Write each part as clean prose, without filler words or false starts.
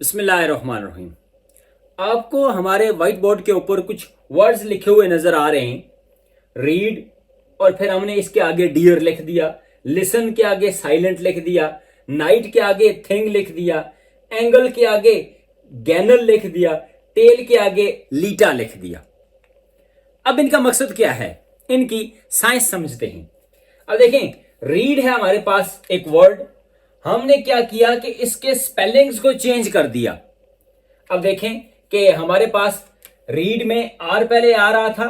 बिस्मिल्लाहिर्रहमानिर्रहीम। आपको हमारे वाइट बोर्ड के ऊपर कुछ वर्ड्स लिखे हुए नजर आ रहे हैं। रीड और फिर हमने इसके आगे डियर लिख दिया, लिसन के आगे साइलेंट लिख दिया, नाइट के आगे थिंग लिख दिया, एंगल के आगे गैनल लिख दिया, टेल के आगे लीटा लिख दिया। अब इनका मकसद क्या है, इनकी साइंस समझते हैं। अब देखें, रीड है हमारे पास एक वर्ड, हमने क्या किया कि इसके स्पेलिंग्स को चेंज कर दिया। अब देखें कि हमारे पास रीड में आर पहले आ रहा था,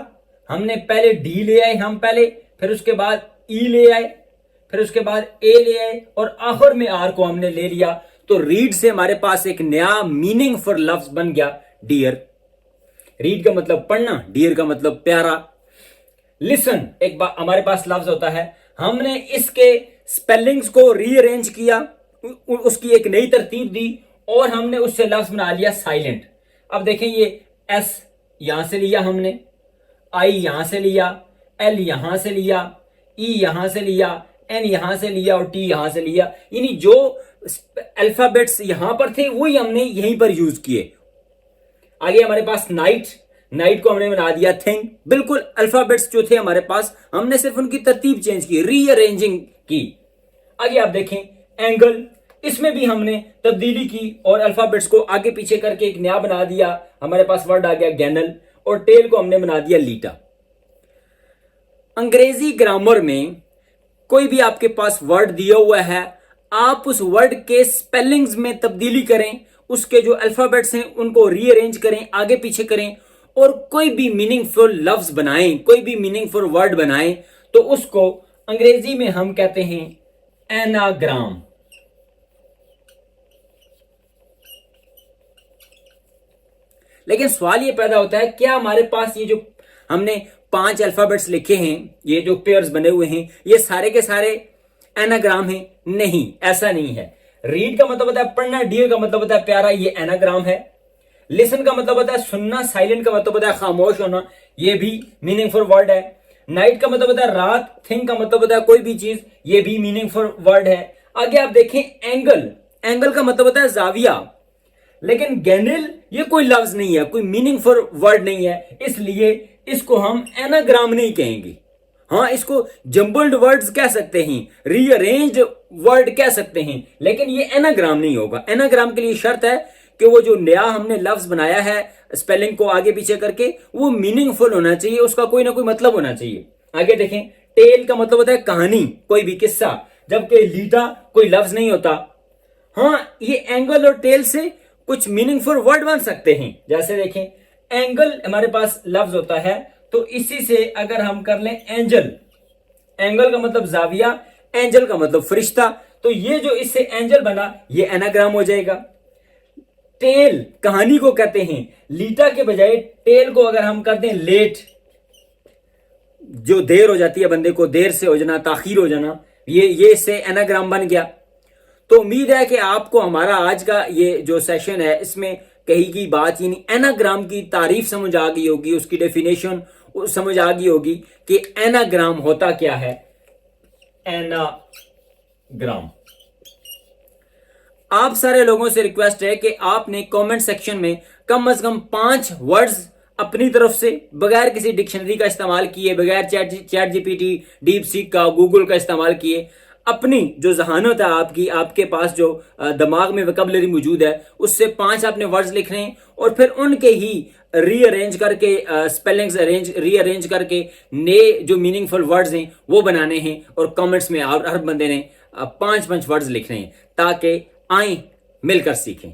हमने पहले डी ले आए हम पहले, फिर उसके बाद ई ले आए, फिर उसके बाद ए ले आए और आखिर में आर को हमने ले लिया। तो रीड से हमारे पास एक नया मीनिंगफुल लफ्ज बन गया, डियर। रीड का मतलब पढ़ना, डियर का मतलब प्यारा। लिसन एक बार हमारे पास लफ्ज होता है, हमने इसके स्पेलिंग्स को रीअरेंज किया, उसकी एक नई तरतीब दी और हमने उससे लफ्ज बना लिया साइलेंट। अब देखें, ये एस यहां से लिया हमने, आई यहां से लिया, एल यहां से लिया, ई यहां से लिया, एन यहां से लिया और टी यहां से लिया। यानी जो अल्फाबेट्स यहां पर थे वही हमने यहीं पर यूज किए। आगे हमारे पास नाइट, नाइट को हमने बना दिया थिंग। बिल्कुल अल्फाबेट्स जो थे हमारे पास, हमने सिर्फ उनकी तरतीब चेंज की, रीअरेंजिंग की। आगे आप देखें, एंगल, इसमें भी हमने तब्दीली की और अल्फाबेट्स को आगे पीछे करके एक नया बना दिया। हमारे पास वर्ड आ गया गैनल और टेल को हमने बना दिया लीटा। अंग्रेजी ग्रामर में कोई भी आपके पास वर्ड दिया हुआ है, आप उस वर्ड के स्पेलिंग्स में तब्दीली करें, उसके जो अल्फाबेट्स हैं उनको रीअरेंज करें, आगे पीछे करें और कोई भी मीनिंगफुल लफ्ज बनाएं, कोई भी मीनिंगफुल वर्ड बनाएं, तो उसको अंग्रेजी में हम कहते हैं एनाग्राम। लेकिन सवाल ये पैदा होता है, क्या हमारे पास ये जो हमने 5 अल्फाबेट्स लिखे हैं, ये जो पेयर्स बने हुए हैं, ये सारे के सारे एनाग्राम हैं? नहीं, ऐसा नहीं है। रीड का मतलब होता है पढ़ना, डियर का मतलब होता है प्यारा, ये एनाग्राम है। लिसन का मतलब होता है सुनना, साइलेंट का मतलब होता है खामोश होना, ये भी मीनिंगफुल वर्ड है। नाइट का मतलब होता है रात, थिंक का मतलब होता है कोई भी चीज, ये भी मीनिंगफुल वर्ड है। आगे आप देखें, एंगल, एंगल का मतलब होता है जाविया। लेकिन गैनल ये कोई लफ्ज नहीं है, कोई मीनिंगफुल वर्ड नहीं है, इसलिए इसको हम एनाग्राम नहीं कहेंगे। हाँ, इसको जंबल्ड वर्ड्स कह सकते हैं, रीअरेंज्ड वर्ड कह सकते हैं, लेकिन ये एनाग्राम नहीं होगा। एनाग्राम के लिए शर्त है कि वो जो नया हमने लफ्ज बनाया है स्पेलिंग को आगे पीछे करके, वो मीनिंगफुल होना चाहिए, उसका कोई ना कोई मतलब होना चाहिए। आगे देखें, टेल का मतलब होता है कहानी, कोई भी किस्सा, जबकि लीटा कोई लफ्ज नहीं होता। हाँ, ये एंगल और टेल से कुछ मीनिंगफुल वर्ड बन सकते हैं। जैसे देखें, एंगल हमारे पास लफ्ज होता है, तो इसी से अगर हम कर लें एंजल, एंगल का मतलब जाविया, एंजल का मतलब फरिश्ता, तो ये जो इससे एंजल बना ये एनाग्राम हो जाएगा। टेल कहानी को कहते हैं, लीटा के बजाय टेल को अगर हम कर दें लेट, जो देर हो जाती है बंदे को, देर से हो जाना, ताखीर हो जाना, ये इससे एनाग्राम बन गया। तो उम्मीद है कि आपको हमारा आज का ये जो सेशन है इसमें कही की बात, यानी एनाग्राम की तारीफ समझ आ गई होगी, उसकी डेफिनेशन समझ आ गई होगी कि एनाग्राम होता क्या है। एनाग्राम। आप सारे लोगों से रिक्वेस्ट है कि आपने कमेंट सेक्शन में कम से कम 5 वर्ड्स अपनी तरफ से, बगैर किसी डिक्शनरी का इस्तेमाल किए, बगैर चैट जीपीटी, डीप सीक का, गूगल का इस्तेमाल किए, अपनी जो जहानत है आपकी, आपके पास जो दिमाग में वोकैबुलरी मौजूद है, उससे 5 आपने वर्ड्स लिखने हैं और फिर उनके ही रीअरेंज करके, स्पेलिंग्स रीअरेंज करके नए जो मीनिंगफुल वर्ड्स हैं वो बनाने हैं और कमेंट्स में हर बंदे ने 5-5 वर्ड्स लिखने हैं, ताकि आए मिलकर सीखें।